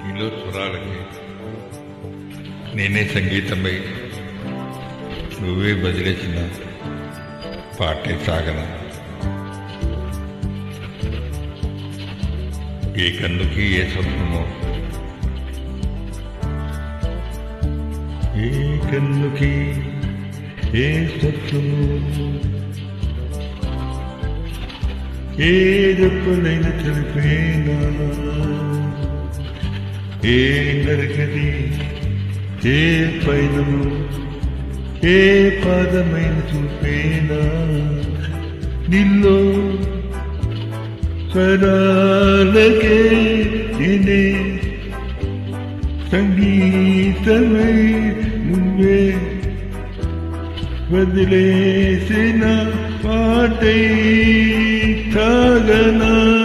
నీలో స్వరాలకి నేనే సంగీతమై నువ్వే బదిలేసిన పాటే సాగన. ఏ కన్నుకి ఏ స్వప్నమో, ఏ కన్నుకి ఏ స్వప్నమో, ఏ రెప్పలైన తెలిపేనా, ఏ నరకది ఏ పైనము, ఏ పాదమైన చూపేనా. నిల్లో స్వరాలకే నేనే సంగీతమై నువ్వే వదిలేసిన పాటై సాగనా.